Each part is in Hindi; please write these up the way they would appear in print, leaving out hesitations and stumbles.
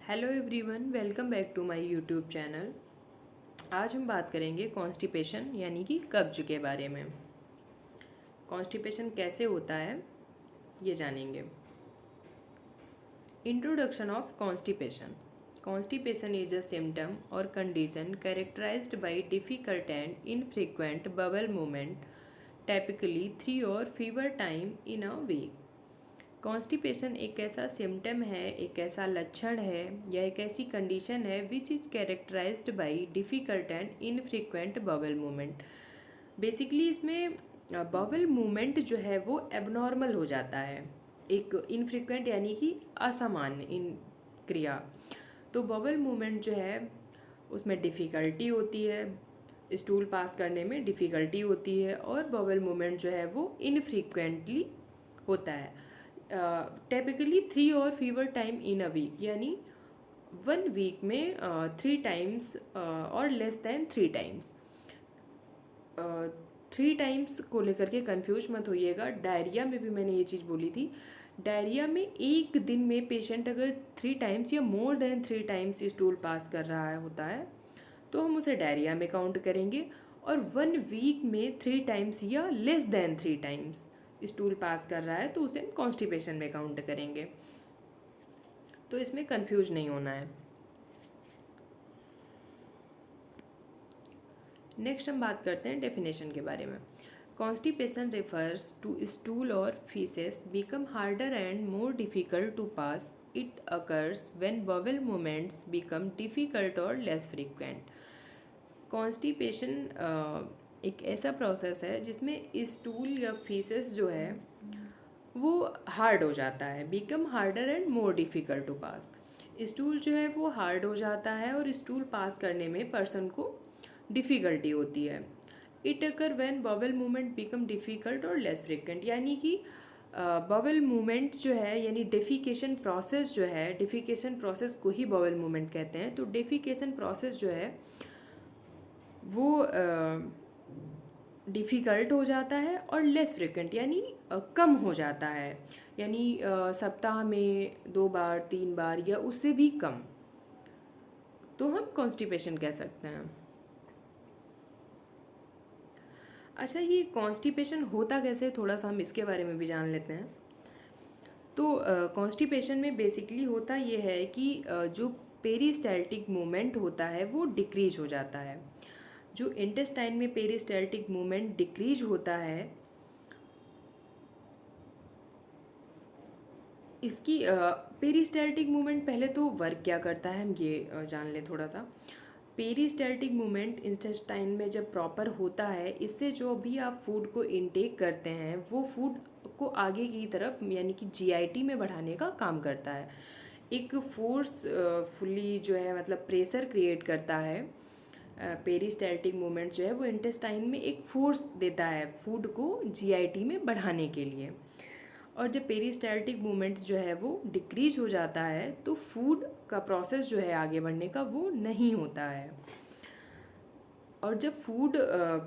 Hello everyone, welcome back to my YouTube channel. आज हम बात करेंगे कॉन्स्टिपेशन यानी कि कब्ज के बारे में। कॉन्स्टिपेशन कैसे होता है ये जानेंगे। Introduction of constipation. Constipation is a symptom or condition characterised by difficult and infrequent bowel movement, typically 3 और fewer time in a week. Constipation एक ऐसा सिम्टम है, एक ऐसा लक्षण है या एक ऐसी कंडीशन है which is characterised by difficult and infrequent bowel movement. Basically इसमें बबल मूवमेंट जो है वो एबनॉर्मल हो जाता है, एक इनफ्रीक्वेंट यानी कि असामान्य इन क्रिया। तो बबल मूवमेंट जो है उसमें डिफ़िकल्टी होती है, स्टूल पास करने में डिफ़िकल्टी होती है, और बबल मूवमेंट जो है वो इनफ्रीक्वेंटली होता है। टिपिकली 3 और fewer time in a week, यानी 1 वीक में 3 टाइम्स और लेस दैन 3 टाइम्स। 3 टाइम्स को लेकर के कंफ्यूज मत होइएगा। डायरिया में भी मैंने ये चीज़ बोली थी। डायरिया में एक दिन में पेशेंट अगर 3 टाइम्स या more than 3 times stool pass कर रहा होता है तो हम उसे डायरिया में काउंट करेंगे, और 1 वीक में 3 टाइम्स या less than 3 times stool pass कर रहा है तो उसे हम कॉन्स्टिपेशन में काउंट करेंगे। तो इसमें कंफ्यूज नहीं होना है। नेक्स्ट हम बात करते हैं डेफिनेशन के बारे में। कॉन्स्टिपेशन रेफर्स टू स्टूल और faeces become harder and more difficult to pass. It occurs when bowel movements become difficult और लेस फ्रीक्वेंट। कॉन्स्टिपेशन एक ऐसा प्रोसेस है जिसमें स्टूल या फीसेस जो है वो हार्ड हो जाता है, become harder and more difficult to pass. Stool जो है वो हार्ड हो जाता है और स्टूल पास करने में पर्सन को डिफ़िकल्टी होती है। It occur when bubble movement become difficult और लेस फ्रिक्वेंट, यानी कि बबल मूवमेंट जो है यानी डेफिकेशन प्रोसेस जो है, डेफिकेशन प्रोसेस को ही बबल मूवमेंट कहते हैं। तो डेफिकेशन प्रोसेस जो है वो डिफ़िकल्ट हो जाता है और लेस फ्रिक्वेंट यानी कम हो जाता है, यानी सप्ताह में 2 बार 3 बार या उससे भी कम, तो हम कॉन्स्टिपेशन कह सकते हैं। अच्छा, ये कॉन्स्टिपेशन होता कैसे, थोड़ा सा हम इसके बारे में भी जान लेते हैं। तो कॉन्स्टिपेशन में बेसिकली होता ये है कि जो पेरिस्टाल्टिक मूवमेंट होता है वो डिक्रीज हो जाता है। जो इंटेस्टाइन में पेरिस्टाल्टिक मूवमेंट डिक्रीज होता है, इसकी पेरिस्टाल्टिक मूवमेंट पहले तो वर्क क्या करता है हम ये जान लें थोड़ा सा। पेरिस्टाल्टिक मूवमेंट इंटेस्टाइन में जब प्रॉपर होता है, इससे जो भी आप फूड को इनटेक करते हैं वो फूड को आगे की तरफ यानी कि जीआईटी में बढ़ाने का काम करता है। एक फोर्स फुली जो है मतलब प्रेशर क्रिएट करता है। पेरिस्टाल्टिक मूवमेंट जो है वो इंटेस्टाइन में एक फोर्स देता है फूड को जीआईटी में बढ़ाने के लिए। और जब पेरिस्टाल्टिक मूवमेंट जो है वो डिक्रीज हो जाता है तो फूड का प्रोसेस जो है आगे बढ़ने का वो नहीं होता है। और जब फूड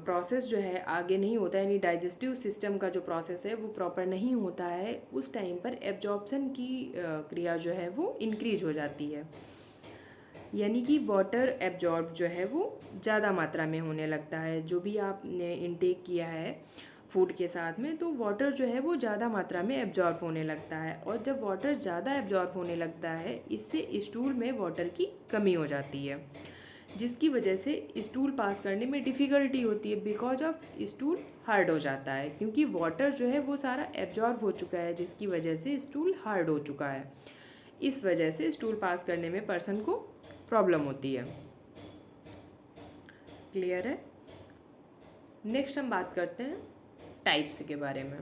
प्रोसेस जो है आगे नहीं होता है, यानी डाइजेस्टिव सिस्टम का जो प्रोसेस है वो प्रॉपर नहीं होता है, उस टाइम पर एब्जॉर्प्शन की क्रिया जो है वो इंक्रीज हो जाती है, यानी कि वाटर एब्जॉर्ब जो है वो ज़्यादा मात्रा में होने लगता है। जो भी आपने इनटेक किया है फूड के साथ में, तो वाटर जो है वो ज़्यादा मात्रा में एब्जॉर्ब होने लगता है, और जब वाटर ज़्यादा एब्जॉर्ब होने लगता है इससे स्टूल में वाटर की कमी हो जाती है, जिसकी वजह से स्टूल पास करने में डिफ़िकल्टी होती है। बिकॉज ऑफ स्टूल हार्ड हो जाता है, क्योंकि वाटर जो है वो सारा एब्जॉर्ब हो चुका है, जिसकी वजह से स्टूल हार्ड हो चुका है। इस वजह से स्टूल पास करने में पर्सन को प्रॉब्लम होती है। क्लियर है? नेक्स्ट हम बात करते हैं टाइप्स के बारे में।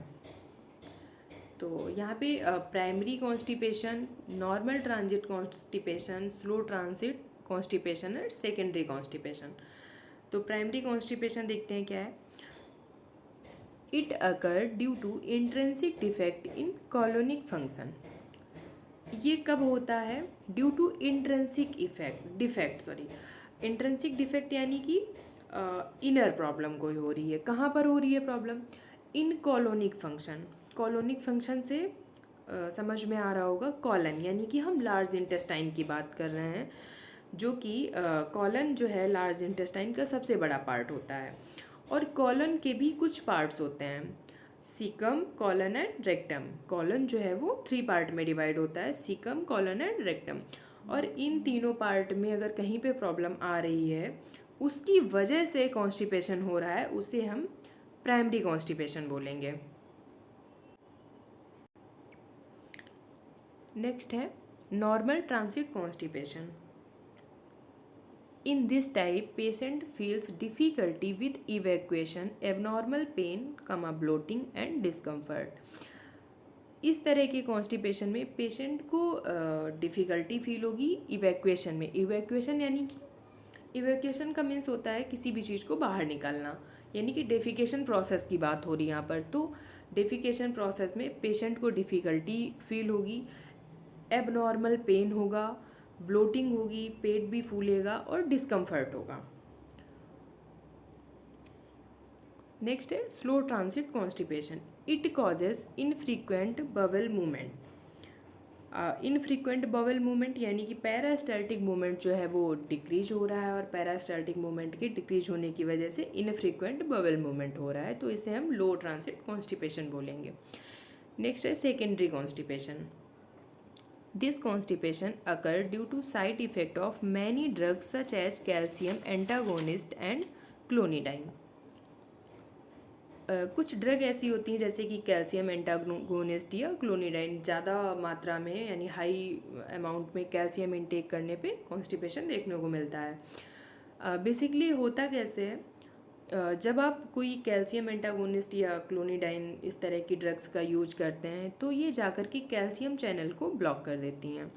तो यहाँ पे primary constipation, normal transit constipation, slow transit constipation और सेकेंडरी कॉन्स्टिपेशन। तो प्राइमरी कॉन्स्टिपेशन देखते हैं क्या है। It occur due to intrinsic defect in colonic function. ये कब होता है? Due to intrinsic intrinsic defect यानी कि इनर प्रॉब्लम कोई हो रही है। कहाँ पर हो रही है प्रॉब्लम? इन कॉलोनिक फंक्शन। कॉलोनिक फंक्शन से समझ में आ रहा होगा, कॉलन, यानी कि हम लार्ज इंटेस्टाइन की बात कर रहे हैं, जो कि कॉलन जो है लार्ज इंटेस्टाइन का सबसे बड़ा पार्ट होता है। और कॉलन के भी कुछ पार्ट्स होते हैं, caecum, colon and rectum. Colon जो है वो 3 पार्ट में डिवाइड होता है, सीकम, कॉलन एंड रेक्टम। और इन तीनों पार्ट में अगर कहीं पे प्रॉब्लम आ रही है, उसकी वजह से कॉन्स्टिपेशन हो रहा है, उसे हम प्राइमरी कॉन्स्टिपेशन बोलेंगे। नेक्स्ट है normal transit constipation. In this type, patient feels difficulty with evacuation, abnormal pain, bloating and discomfort. इस तरह के कॉन्स्टिपेशन में पेशेंट को डिफ़िकल्टी फील होगी इवैक्यूएशन में। इवैक्यूएशन यानी कि इवैक्यूएशन का मीन्स होता है किसी भी चीज़ को बाहर निकालना, यानी कि डेफिकेशन प्रोसेस की बात हो रही है यहाँ पर। तो डेफिकेशन प्रोसेस में पेशेंट को डिफ़िकल्टी फील होगी, एबनॉर्मल पेन होगा, ब्लोटिंग होगी, पेट भी फूलेगा और डिस्कम्फर्ट होगा। नेक्स्ट है slow transit constipation. It causes infrequent bowel movement. Infrequent bowel movement यानी कि पैरास्टैल्टिक मूवमेंट जो है वो डिक्रीज हो रहा है, और पैरास्टैल्टिक मूवमेंट के डिक्रीज होने की वजह से इनफ्रीक्वेंट बवल मूवमेंट हो रहा है, तो इसे हम लो ट्रांसिट कॉन्स्टिपेशन बोलेंगे। नेक्स्ट है secondary constipation. This constipation occurs due to side effect of many drugs such as calcium antagonist and clonidine. कुछ ड्रग ऐसी होती हैं जैसे कि कैल्शियम एंटागोनिस्ट या क्लोनिडाइन, ज़्यादा मात्रा में यानी हाई अमाउंट में कैल्शियम इंटेक करने पे कॉन्स्टिपेशन देखने को मिलता है। बेसिकली होता कैसे है, जब आप कोई कैल्शियम एंटागोनिस्ट या क्लोनिडाइन इस तरह की ड्रग्स का यूज करते हैं तो ये जाकर के कैल्शियम चैनल को ब्लॉक कर देती हैं।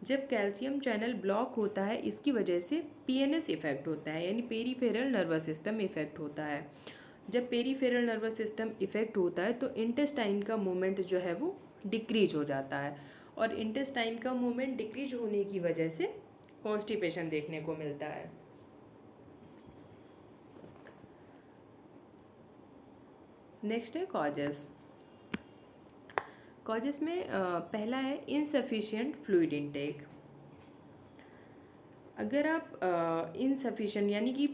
जब कैल्शियम चैनल ब्लॉक होता है, इसकी वजह से पीएनएस इफेक्ट होता है, यानी पेरीफेरल नर्वस सिस्टम इफेक्ट होता है। जब पेरीफेरल नर्वस सिस्टम इफेक्ट होता है तो इंटेस्टाइन का मूवमेंट जो है वो डिक्रीज हो जाता है, और इंटेस्टाइन का मूवमेंट डिक्रीज होने की वजह से कॉन्स्टिपेशन देखने को मिलता है। नेक्स्ट है कॉजेस। कॉजेस में पहला है इनसफिशिएंट फ्लूइड इनटेक। अगर आप इनसफिशिएंट यानी कि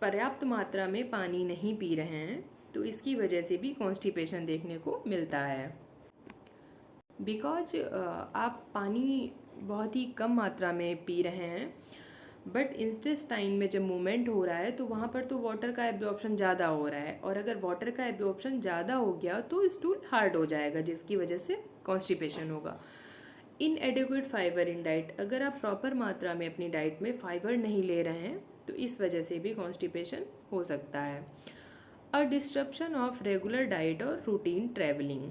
पर्याप्त मात्रा में पानी नहीं पी रहे हैं तो इसकी वजह से भी कॉन्स्टिपेशन देखने को मिलता है। बिकॉज आप पानी बहुत ही कम मात्रा में पी रहे हैं, बट इंटेस्टाइन में जब मूवमेंट हो रहा है तो वहाँ पर तो वाटर का एब्जॉर्प्शन ज़्यादा हो रहा है, और अगर वाटर का एब्जॉर्प्शन ज़्यादा हो गया तो स्टूल हार्ड हो जाएगा, जिसकी वजह से कॉन्स्टिपेशन होगा। इनएडिक्वेट फाइबर इन डाइट, अगर आप प्रॉपर मात्रा में अपनी डाइट में फाइबर नहीं ले रहे हैं तो इस वजह से भी कॉन्स्टिपेशन हो सकता है। अ डिस्ट्रप्शन ऑफ रेगुलर डाइट और रूटीन ट्रैवलिंग।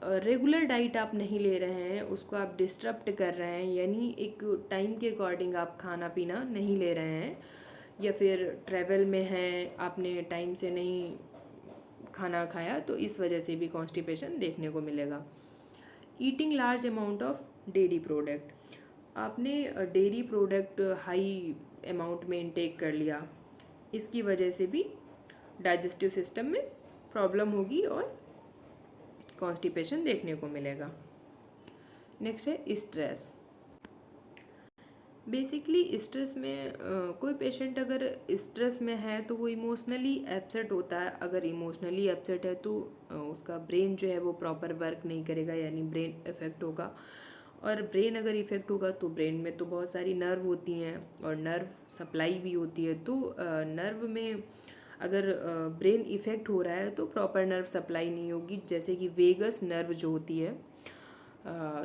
रेगुलर डाइट आप नहीं ले रहे हैं, उसको आप डिस्टर्ब कर रहे हैं, यानी एक टाइम के अकॉर्डिंग आप खाना पीना नहीं ले रहे हैं, या फिर ट्रैवल में हैं, आपने टाइम से नहीं खाना खाया, तो इस वजह से भी कॉन्स्टिपेशन देखने को मिलेगा। Eating large amount of dairy product, आपने डेयरी प्रोडक्ट हाई अमाउंट में इनटेक कर लिया, इसकी वजह से भी डाइजेस्टिव सिस्टम में प्रॉब्लम होगी और कॉन्स्टिपेशन देखने को मिलेगा। नेक्स्ट है स्ट्रेस। बेसिकली स्ट्रेस में कोई पेशेंट अगर स्ट्रेस में है तो वो इमोशनली अपसेट होता है। अगर इमोशनली अपसेट है तो उसका ब्रेन जो है वो प्रॉपर वर्क नहीं करेगा, यानी ब्रेन इफेक्ट होगा, और ब्रेन अगर इफेक्ट होगा तो ब्रेन में तो बहुत सारी नर्व होती हैं और नर्व सप्लाई भी होती है, तो नर्व में अगर ब्रेन इफेक्ट हो रहा है तो प्रॉपर नर्व सप्लाई नहीं होगी, जैसे कि वेगस नर्व जो होती है,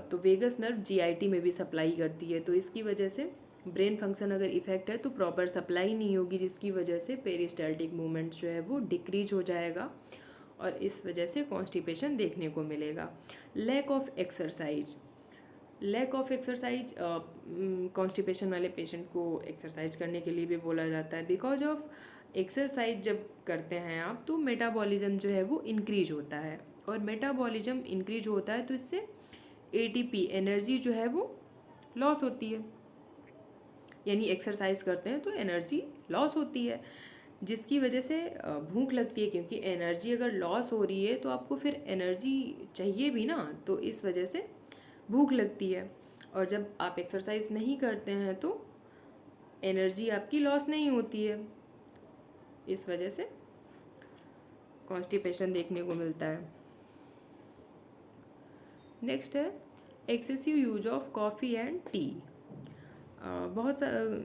तो वेगस नर्व जीआईटी में भी सप्लाई करती है, तो इसकी वजह से ब्रेन फंक्शन अगर इफेक्ट है तो प्रॉपर सप्लाई नहीं होगी, जिसकी वजह से पेरिस्टाल्टिक मूवमेंट जो है वो डिक्रीज हो जाएगा और इस वजह से कॉन्स्टिपेशन देखने को मिलेगा। Lack of exercise. Lack of exercise constipation वाले पेशेंट को एक्सरसाइज करने के लिए भी बोला जाता है। बिकॉज ऑफ एक्सरसाइज जब करते हैं आप तो मेटाबॉलिज्म जो है वो इंक्रीज होता है, और मेटाबॉलिज्म इंक्रीज होता है तो इससे एटीपी एनर्जी जो है वो लॉस होती है, यानी एक्सरसाइज करते हैं तो एनर्जी लॉस होती है। जिसकी वजह से भूख लगती है, क्योंकि एनर्जी अगर लॉस हो रही है तो आपको फिर एनर्जी चाहिए भी ना, तो इस वजह से भूख लगती है। और जब आप एक्सरसाइज नहीं करते हैं तो एनर्जी आपकी लॉस नहीं होती है, इस वजह से कॉन्स्टिपेशन देखने को मिलता है। नेक्स्ट है excessive use of coffee and T. बहुत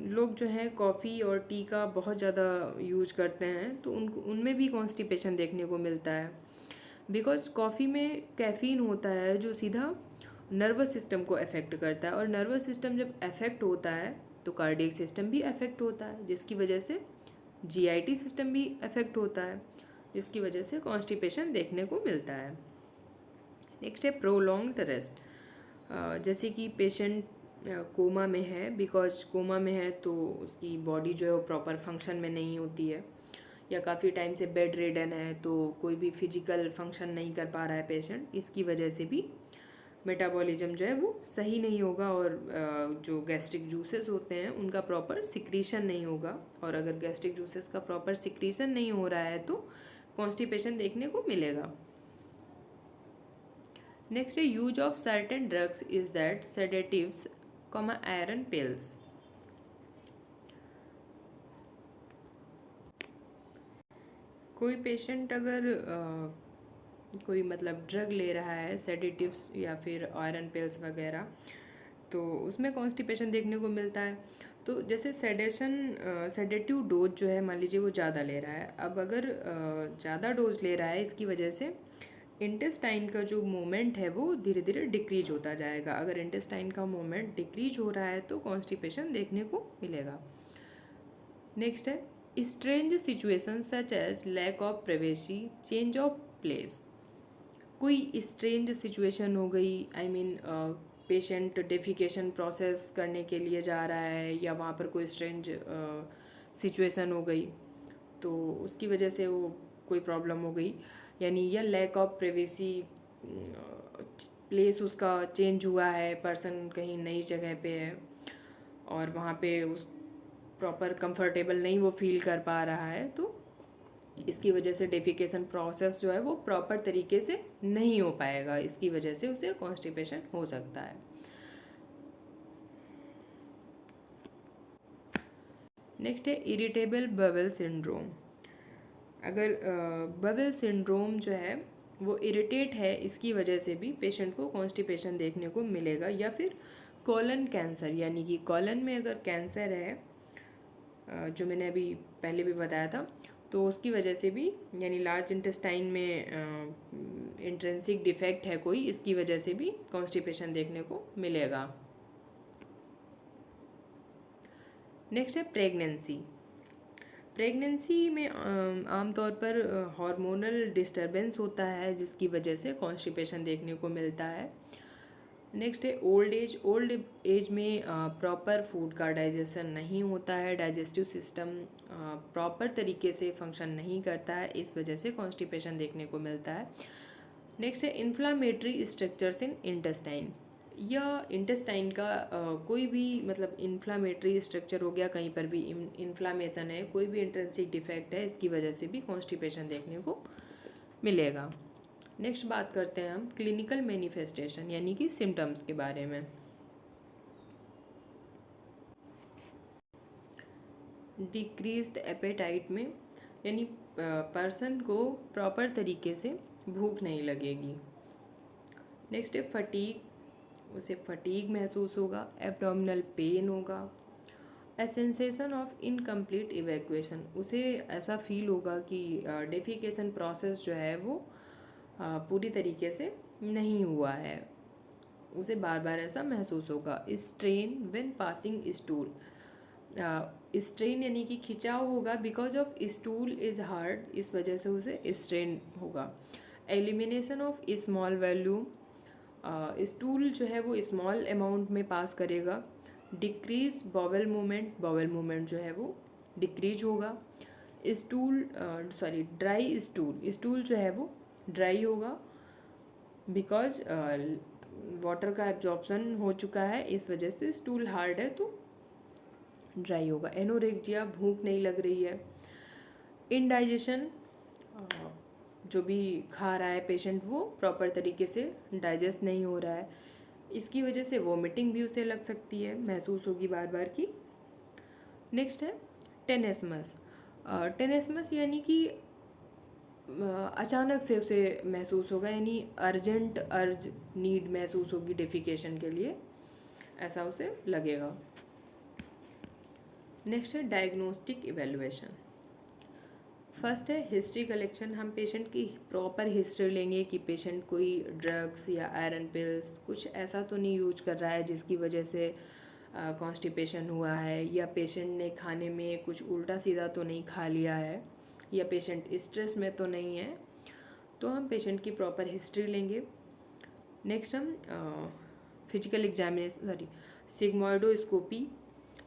लोग जो हैं कॉफ़ी और टी का बहुत ज़्यादा यूज करते हैं, तो उनको उनमें भी कॉन्स्टिपेशन देखने को मिलता है। बिकॉज कॉफ़ी में कैफ़ीन होता है जो सीधा नर्वस सिस्टम को अफेक्ट करता है, और नर्वस सिस्टम जब अफेक्ट होता है तो कार्डियक सिस्टम भी अफेक्ट होता है, जिसकी वजह से जीआईटी सिस्टम भी अफेक्ट होता है, जिसकी वजह से कॉन्स्टिपेशन देखने को मिलता है। नेक्स्ट है प्रोलॉन्ग्ड रेस्ट। जैसे कि पेशेंट कोमा में है, बिकॉज कोमा में है तो उसकी बॉडी जो है वो प्रॉपर फंक्शन में नहीं होती है, या काफ़ी टाइम से बेड रिडन है तो कोई भी फिजिकल फंक्शन नहीं कर पा रहा है पेशेंट, इसकी वजह से भी मेटाबॉलिज्म जो है वो सही नहीं होगा, और जो गैस्ट्रिक जूसेस होते हैं उनका प्रॉपर सिक्रीशन नहीं होगा, और अगर गैस्ट्रिक जूसेस का प्रॉपर सिक्रीशन नहीं हो रहा है तो कॉन्स्टिपेशन देखने को मिलेगा। नेक्स्ट है use of certain drugs is that sedatives, iron pills. कोई पेशेंट अगर कोई मतलब ड्रग ले रहा है, सेडेटिव्स या फिर आयरन पिल्स वगैरह, तो उसमें कॉन्स्टिपेशन देखने को मिलता है। तो जैसे सेडेटिव डोज जो है मान लीजिए वो ज़्यादा ले रहा है, अब अगर ज़्यादा डोज ले रहा है इसकी वजह से इंटेस्टाइन का जो मूवमेंट है वो धीरे धीरे डिक्रीज होता जाएगा। अगर इंटेस्टाइन का मूवमेंट डिक्रीज हो रहा है तो कॉन्स्टिपेशन देखने को मिलेगा। नेक्स्ट है strange situation such as lack of privacy, change of place. कोई स्ट्रेंज सिचुएशन हो गई, I mean patient defecation process करने के लिए जा रहा है, या वहाँ पर कोई स्ट्रेंज सिचुएशन हो गई तो उसकी वजह से वो कोई प्रॉब्लम हो गई, यानी या लैक ऑफ प्राइवेसी, प्लेस उसका चेंज हुआ है, पर्सन कहीं नई जगह पे है और वहाँ पे उस प्रॉपर कंफर्टेबल नहीं वो फील कर पा रहा है, तो इसकी वजह से डेफिकेशन प्रोसेस जो है वो प्रॉपर तरीके से नहीं हो पाएगा, इसकी वजह से उसे कॉन्स्टिपेशन हो सकता है। नेक्स्ट है इरिटेबल बवेल सिंड्रोम। अगर बवेल सिंड्रोम जो है वो इरिटेट है, इसकी वजह से भी पेशेंट को कॉन्स्टिपेशन देखने को मिलेगा। या फिर कॉलन कैंसर, यानी कि कॉलन में अगर कैंसर है, जो मैंने अभी पहले भी बताया था, तो उसकी वजह से भी, यानी लार्ज इंटेस्टाइन में इंट्रेंसिक डिफेक्ट है कोई, इसकी वजह से भी कॉन्स्टिपेशन देखने को मिलेगा। नेक्स्ट है प्रेगनेंसी। प्रेगनेंसी में आमतौर पर हार्मोनल डिस्टरबेंस होता है, जिसकी वजह से कॉन्स्टिपेशन देखने को मिलता है। नेक्स्ट है ओल्ड एज। ओल्ड एज में प्रॉपर फूड का डाइजेशन नहीं होता है, डाइजेस्टिव सिस्टम प्रॉपर तरीके से फंक्शन नहीं करता है, इस वजह से कॉन्स्टिपेशन देखने को मिलता है। नेक्स्ट है इन्फ्लामेटरी स्ट्रक्चर्स इन इंटेस्टाइन। या इंटेस्टाइन का कोई भी मतलब इन्फ्लामेटरी स्ट्रक्चर हो गया, कहीं पर भी इन्फ्लामेशन है, कोई भी इंट्रेंसिक डिफेक्ट है, इसकी वजह से भी कॉन्स्टिपेशन देखने को मिलेगा। नेक्स्ट बात करते हैं हम क्लिनिकल मैनिफेस्टेशन यानी कि सिम्टम्स के बारे में। डिक्रीज्ड एपेटाइट में, यानी पर्सन को प्रॉपर तरीके से भूख नहीं लगेगी। नेक्स्ट है फटीग, उसे फटीग महसूस होगा, एब्डोमिनल पेन होगा, ए सेंसेशन ऑफ इनकम्प्लीट इवैक्यूएशन, उसे ऐसा फील होगा कि डेफिकेशन प्रोसेस जो है वो पूरी तरीके से नहीं हुआ है, उसे बार बार ऐसा महसूस होगा। Strain when passing stool, strain यानी कि खिंचाव होगा, because of stool is hard, इस वजह से उसे स्ट्रेन होगा। Elimination of small volume, stool जो है वो स्मॉल अमाउंट में पास करेगा। Decrease bowel movement, bowel movement जो है वो डिक्रीज होगा। ड्राई स्टूल, स्टूल जो है वो ड्राई होगा, बिकॉज वाटर का एब्जॉर्प्शन हो चुका है, इस वजह से स्टूल हार्ड है तो ड्राई होगा। एनोरेक्जिया, भूख नहीं लग रही है। इनडाइजेशन, जो भी खा रहा है पेशेंट वो प्रॉपर तरीके से डाइजेस्ट नहीं हो रहा है, इसकी वजह से वोमिटिंग भी उसे लग सकती है, महसूस होगी बार बार की। नेक्स्ट है टेनेस्मस। टेनेस्मस यानी कि अचानक से उसे महसूस होगा, यानी अर्जेंट अर्ज नीड महसूस होगी डेफिकेशन के लिए, ऐसा उसे लगेगा। नेक्स्ट है डायग्नोस्टिक इवेलुएशन। फर्स्ट है हिस्ट्री कलेक्शन। हम पेशेंट की प्रॉपर हिस्ट्री लेंगे कि पेशेंट कोई ड्रग्स या आयरन पिल्स कुछ ऐसा तो नहीं यूज कर रहा है जिसकी वजह से कॉन्स्टिपेशन हुआ है, या पेशेंट ने खाने में कुछ उल्टा सीधा तो नहीं खा लिया है, या पेशेंट स्ट्रेस में तो नहीं है। तो हम पेशेंट की प्रॉपर हिस्ट्री लेंगे। नेक्स्ट हम फिजिकल एग्जामिनेशन सिग्मोइडोस्कोपी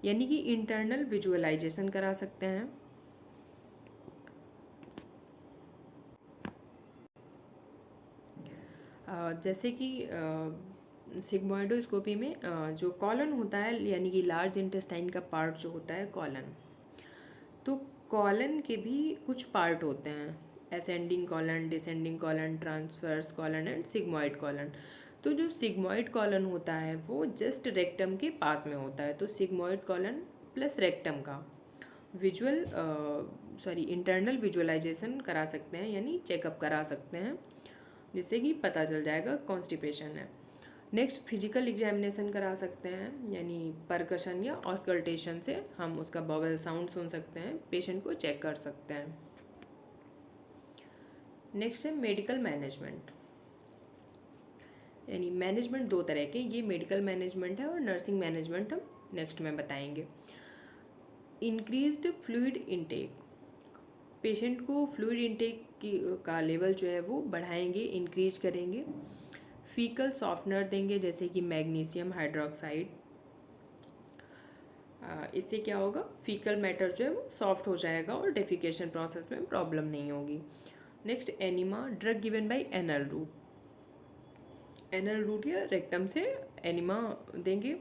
यानी कि इंटरनल विजुअलाइजेशन करा सकते हैं। जैसे कि सिग्मोइडोस्कोपी में जो कॉलन होता है, यानी कि लार्ज इंटेस्टाइन का पार्ट जो होता है कॉलन, तो कॉलन के भी कुछ पार्ट होते हैं, ascending colon, descending colon, transverse colon and sigmoid colon. तो जो सिग्मोइड कॉलन होता है वो जस्ट रेक्टम के पास में होता है, तो सिग्मोइड कॉलन प्लस रेक्टम का इंटरनल विजुअलाइजेशन करा सकते हैं, यानी चेकअप करा सकते हैं, जिससे कि पता चल जाएगा कॉन्स्टिपेशन है। नेक्स्ट फिजिकल एग्जामिनेशन करा सकते हैं, यानी परकशन या ऑस्कल्टेशन से हम उसका बॉवल साउंड सुन सकते हैं, पेशेंट को चेक कर सकते हैं। नेक्स्ट है मेडिकल मैनेजमेंट। यानी मैनेजमेंट दो तरह के, ये मेडिकल मैनेजमेंट है और नर्सिंग मैनेजमेंट हम नेक्स्ट में बताएंगे। इंक्रीज्ड फ्लूइड इनटेक, पेशेंट को फ्लूइड इनटेक का लेवल जो है वो बढ़ाएंगे, इंक्रीज करेंगे। फीकल सॉफ्टनर देंगे जैसे कि मैग्नीशियम हाइड्रोक्साइड, इससे क्या होगा, फीकल मैटर जो है वो सॉफ्ट हो जाएगा और डेफिकेशन प्रोसेस में प्रॉब्लम नहीं होगी। Next enema, drug given by anal route, anal route या रेक्टम से एनिमा देंगे।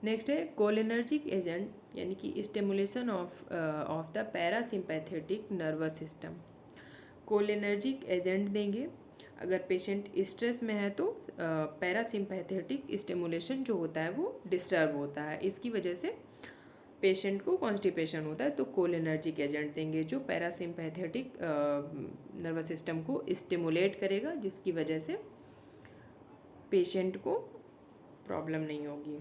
नेक्स्ट है कोलिनर्जिक एजेंट, यानी कि stimulation of the parasympathetic nervous system, cholinergic agent देंगे। अगर पेशेंट स्ट्रेस में है तो पैरासिम्पैथेटिक स्टिमुलेशन जो होता है वो डिस्टर्ब होता है, इसकी वजह से पेशेंट को कॉन्स्टिपेशन होता है, तो कोलिनर्जिक एजेंट देंगे जो पैरासिम्पैथेटिक नर्वस सिस्टम को स्टिमुलेट करेगा, जिसकी वजह से पेशेंट को प्रॉब्लम नहीं होगी।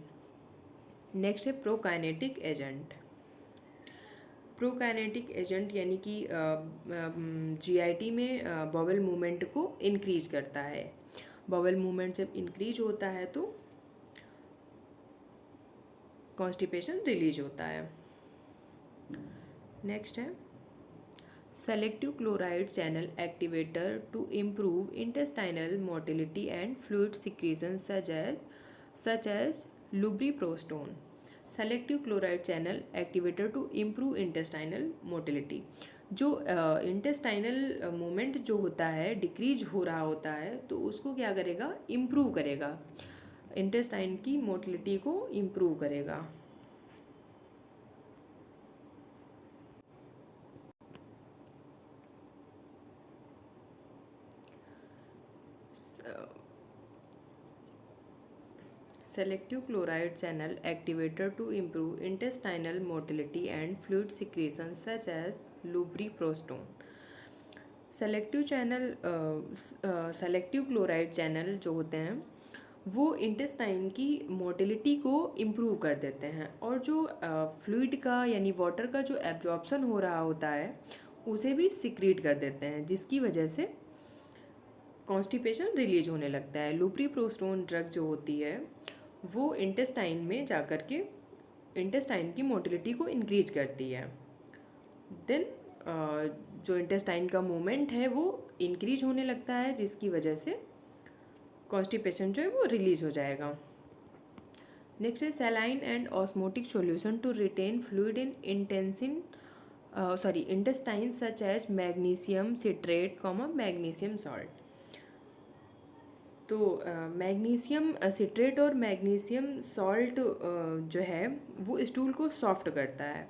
नेक्स्ट है प्रोकाइनेटिक एजेंट। प्रोकाइनेटिक एजेंट यानी कि जीआईटी में बॉवल मूवमेंट को इंक्रीज करता है, बॉवल मूवमेंट जब इंक्रीज होता है तो कॉन्स्टिपेशन रिलीज होता है। नेक्स्ट है selective chloride channel activator to improve intestinal motility and fluid secretion such as lubiprostone, selective chloride channel activator to improve intestinal motility, जो इंटेस्टाइनल मूवमेंट जो होता है डिक्रीज हो रहा होता है तो उसको क्या करेगा, इम्प्रूव करेगा, इंटेस्टाइन की मोटिलिटी को इम्प्रूव करेगा। Selective chloride channel activator to improve intestinal motility and fluid secretion such as lubiprostone. Selective chloride channel जो होते हैं वो इंटेस्टाइन की मोटिलिटी को इम्प्रूव कर देते हैं, और जो फ्लूइड का यानी वाटर का जो एब्जॉर्प्शन हो रहा होता है उसे भी सिक्रीट कर देते हैं, जिसकी वजह से कॉन्स्टिपेशन रिलीज होने लगता है। लुब्रिप्रोस्टोन ड्रग जो होती है वो इंटेस्टाइन में जाकर के इंटेस्टाइन की मोटिलिटी को इंक्रीज करती है, देन जो इंटेस्टाइन का मूवमेंट है वो इंक्रीज होने लगता है, जिसकी वजह से कॉन्स्टिपेशन जो है वो रिलीज हो जाएगा। नेक्स्ट है saline and osmotic solution to retain fluid in intestine such as magnesium citrate magnesium salt. तो मैग्नीशियम सिट्रेट और मैग्नीशियम सॉल्ट जो है वो स्टूल को सॉफ्ट करता है,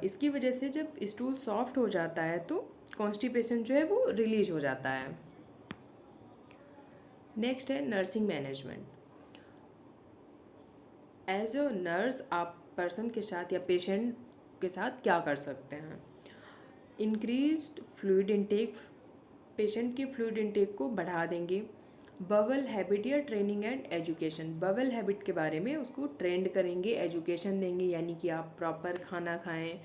इसकी वजह से जब स्टूल सॉफ्ट हो जाता है तो कॉन्स्टिपेशन जो है वो रिलीज हो जाता है। नेक्स्ट है nursing management. As a nurse आप पर्सन के साथ या पेशेंट के साथ क्या कर सकते हैं? इंक्रीज्ड फ्लूइड इनटेक, पेशेंट की फ्लूइड इनटेक को बढ़ा देंगे। बवल हैबिट या ट्रेनिंग एंड एजुकेशन, बवल हैबिट के बारे में उसको ट्रेंड करेंगे, एजुकेशन देंगे, यानी कि आप प्रॉपर खाना खाएं,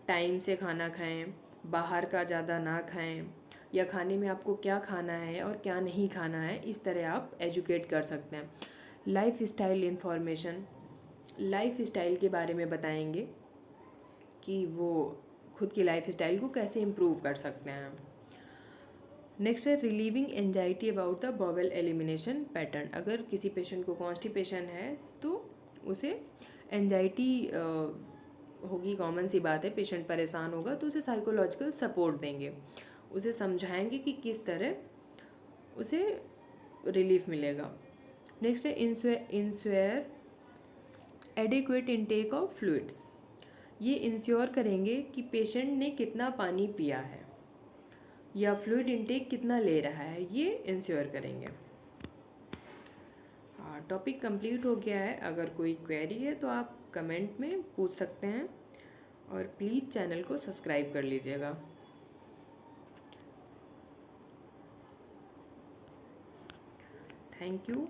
टाइम से खाना खाएं, बाहर का ज़्यादा ना खाएं, या खाने में आपको क्या खाना है और क्या नहीं खाना है, इस तरह आप एजुकेट कर सकते हैं। Life style information, life style के बारे में बताएंगे कि वो खुद की लाइफ स्टाइल को कैसे इम्प्रूव कर सकते हैं। नेक्स्ट है relieving anxiety about the bowel elimination pattern. अगर किसी पेशेंट को कॉन्स्टिपेशन है तो उसे एंजाइटी होगी, कॉमन सी बात है, पेशेंट परेशान होगा तो उसे साइकोलॉजिकल सपोर्ट देंगे, उसे समझाएंगे कि किस तरह उसे रिलीफ मिलेगा। नेक्स्ट है ensure adequate intake of fluids. ये इंश्योर करेंगे कि पेशेंट ने कितना पानी पिया है या फ्लूइड इनटेक कितना ले रहा है, ये इंश्योर करेंगे। हाँ, टॉपिक कंप्लीट हो गया है। अगर कोई क्वेरी है तो आप कमेंट में पूछ सकते हैं और प्लीज़ चैनल को सब्सक्राइब कर लीजिएगा। Thank you.